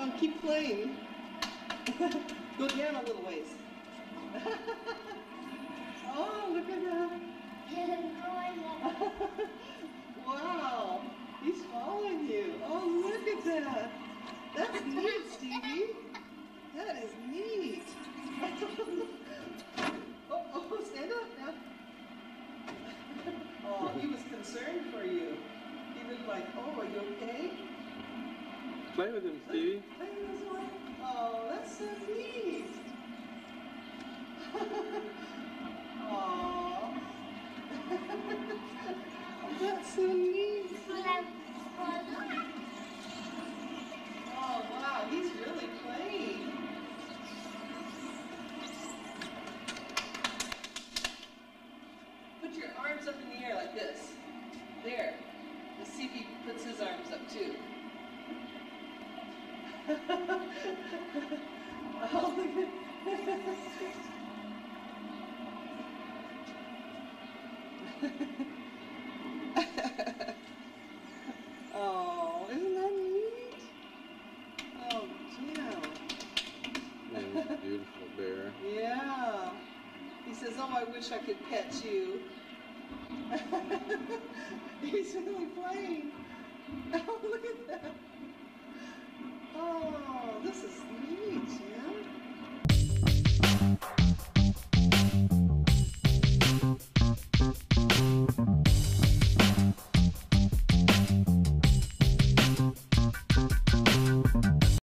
Oh, keep playing. Go down a little ways. Oh, look at that. Wow, he's following you. Oh, look at that. That's neat, Stevie. That is neat. Oh, stand up now. Oh, he was concerned for you. He looked like, oh, are you okay? Play with him, Stevie. Play with this one. Oh, that's so neat. Aww. That's so neat. Oh, wow, he's really playing. Put your arms up in the air like this. There. Let's see if he puts his arms up too. Oh, look at Oh, isn't that neat? Oh, Jim. Yeah, beautiful bear. Yeah. He says, oh, I wish I could pet you. He's really playing. Oh, look at that. Oh, this is neat, Jim.